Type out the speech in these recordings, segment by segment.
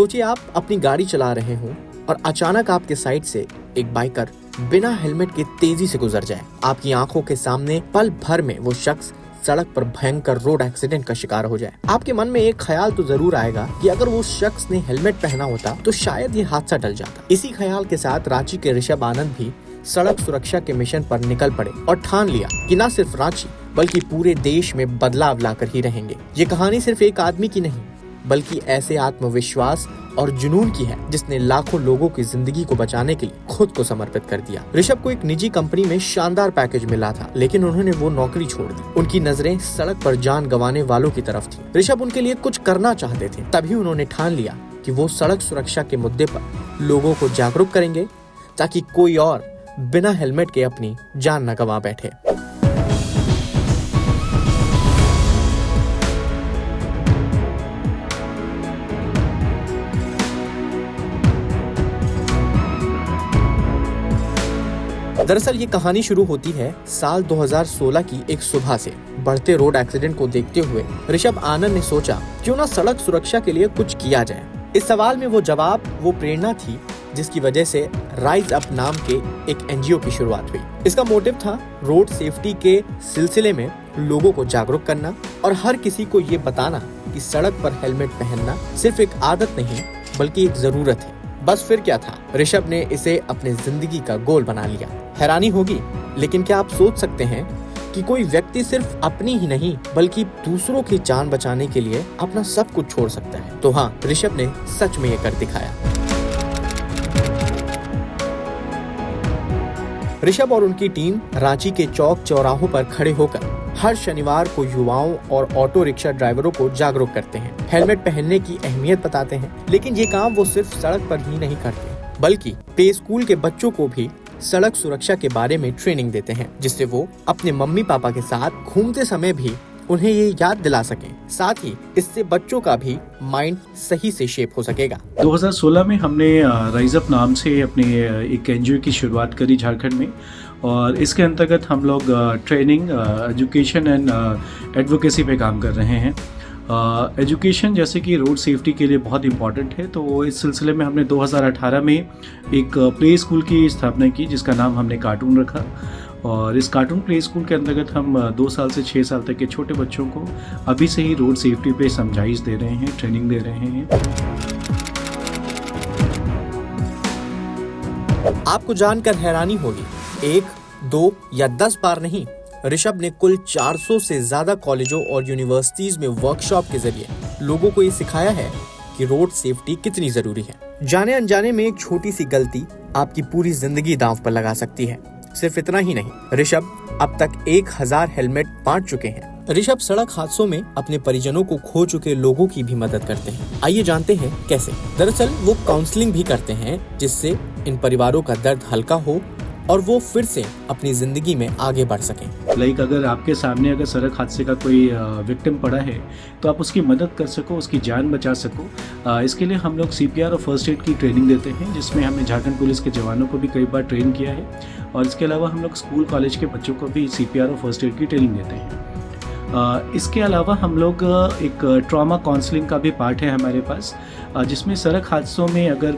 सोचिए आप अपनी गाड़ी चला रहे हो और अचानक आपके साइड से एक बाइकर बिना हेलमेट के तेजी से गुजर जाए। आपकी आंखों के सामने पल भर में वो शख्स सड़क पर भयंकर रोड एक्सीडेंट का शिकार हो जाए। आपके मन में एक ख्याल तो जरूर आएगा कि अगर वो शख्स ने हेलमेट पहना होता तो शायद ये हादसा टल जाता। इसी ख्याल के साथ रांची के ऋषभ आनंद भी सड़क सुरक्षा के मिशन पर निकल पड़े और ठान लिया कि न सिर्फ रांची बल्कि पूरे देश में बदलाव लाकर ही रहेंगे। ये कहानी सिर्फ एक आदमी की नहीं बल्कि ऐसे आत्मविश्वास और जुनून की है जिसने लाखों लोगों की जिंदगी को बचाने के लिए खुद को समर्पित कर दिया। ऋषभ को एक निजी कंपनी में शानदार पैकेज मिला था, लेकिन उन्होंने वो नौकरी छोड़ दी। उनकी नजरें सड़क पर जान गंवाने वालों की तरफ थी। ऋषभ उनके लिए कुछ करना चाहते थे, तभी उन्होंने ठान लिया कि वो सड़क सुरक्षा के मुद्दे पर लोगों को जागरूक करेंगे ताकि कोई और बिना हेलमेट के अपनी जान न गंवा बैठे। दरअसल ये कहानी शुरू होती है साल 2016 की एक सुबह से। बढ़ते रोड एक्सीडेंट को देखते हुए ऋषभ आनंद ने सोचा क्यों ना सड़क सुरक्षा के लिए कुछ किया जाए। इस सवाल में वो प्रेरणा थी जिसकी वजह से राइज अप नाम के एक एनजीओ की शुरुआत हुई। इसका मोटिव था रोड सेफ्टी के सिलसिले में लोगों को जागरूक करना और हर किसी को ये बताना कि सड़क पर हेलमेट पहनना सिर्फ एक आदत नहीं बल्कि एक जरूरत है। बस फिर क्या था, ऋषभ ने इसे अपने जिंदगी का गोल बना लिया। हैरानी होगी, लेकिन क्या आप सोच सकते हैं कि कोई व्यक्ति सिर्फ अपनी ही नहीं बल्कि दूसरों की जान बचाने के लिए अपना सब कुछ छोड़ सकता है? तो हाँ, ऋषभ ने सच में ये कर दिखाया। ऋषभ और उनकी टीम रांची के चौक चौराहों पर खड़े होकर हर शनिवार को युवाओं और ऑटो रिक्शा ड्राइवरों को जागरूक करते हैं, हेलमेट पहनने की अहमियत बताते हैं। लेकिन ये काम वो सिर्फ सड़क पर ही नहीं करते बल्कि प्ले स्कूल के बच्चों को भी सड़क सुरक्षा के बारे में ट्रेनिंग देते हैं, जिससे वो अपने मम्मी पापा के साथ घूमते समय भी उन्हें ये याद दिला सकें। साथ ही इससे बच्चों का भी माइंड सही से शेप हो सकेगा। 2016 में हमने राइज अप नाम से अपने एक एनजीओ की शुरुआत करी झारखंड में, और इसके अंतर्गत हम लोग ट्रेनिंग, एजुकेशन एंड एडवोकेसी पे काम कर रहे हैं। एजुकेशन जैसे कि रोड सेफ्टी के लिए बहुत इम्पॉर्टेंट है, तो इस सिलसिले में हमने 2018 में एक प्ले स्कूल की स्थापना की जिसका नाम हमने कार्टून रखा। और इस कार्टून प्ले स्कूल के अंतर्गत हम 2 साल से 6 साल तक के छोटे बच्चों को अभी से ही रोड सेफ्टी पे समझाइश दे रहे हैं, ट्रेनिंग दे रहे हैं। आपको जानकर हैरानी होगी, 1, 2 या 10 बार नहीं, ऋषभ ने कुल 400 से ज्यादा कॉलेजों और यूनिवर्सिटीज में वर्कशॉप के जरिए लोगों को ये सिखाया है कि रोड सेफ्टी कितनी जरूरी है। जाने अनजाने में एक छोटी सी गलती आपकी पूरी जिंदगी दांव पर लगा सकती है। सिर्फ इतना ही नहीं, ऋषभ अब तक 1000 हेलमेट बांट चुके हैं। ऋषभ सड़क हादसों में अपने परिजनों को खो चुके लोगों की भी मदद करते हैं। आइए जानते हैं कैसे। दरअसल वो काउंसलिंग भी करते हैं जिससे इन परिवारों का दर्द हल्का हो और वो फिर से अपनी जिंदगी में आगे बढ़ सकें। अगर आपके सामने अगर सड़क हादसे का कोई विक्टिम पड़ा है तो आप उसकी मदद कर सको, उसकी जान बचा सको। इसके लिए हम लोग CPR और फर्स्ट एड की ट्रेनिंग देते हैं, जिसमें हमने झारखंड पुलिस के जवानों को भी कई बार ट्रेन किया है। और इसके अलावा हम लोग स्कूल कॉलेज के बच्चों को भी CPR और फर्स्ट एड की ट्रेनिंग देते हैं। इसके अलावा हम लोग एक ट्रॉमा काउंसलिंग का भी पार्ट है हमारे पास, जिसमें सड़क हादसों में अगर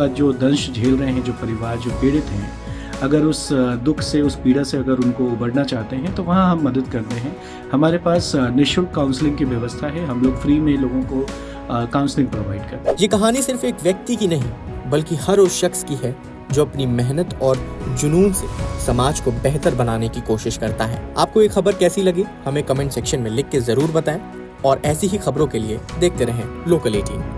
जो दंश झेल रहे हैं, जो परिवार जो पीड़ित हैं, अगर उस दुख से, उस पीड़ा से अगर उनको उबरना चाहते हैं तो वहाँ हम मदद करते हैं। हमारे पास निःशुल्क काउंसलिंग की व्यवस्था है, हम लोग फ्री में लोगों को काउंसलिंग प्रोवाइड करते हैं। ये कहानी सिर्फ एक व्यक्ति की नहीं बल्कि हर उस शख्स की है जो अपनी मेहनत और जुनून से समाज को बेहतर बनाने की कोशिश करता है। आपको ये खबर कैसी लगी हमें कमेंट सेक्शन में लिख के जरूर बताएं और ऐसी ही खबरों के लिए देखते रहें लोकल 18।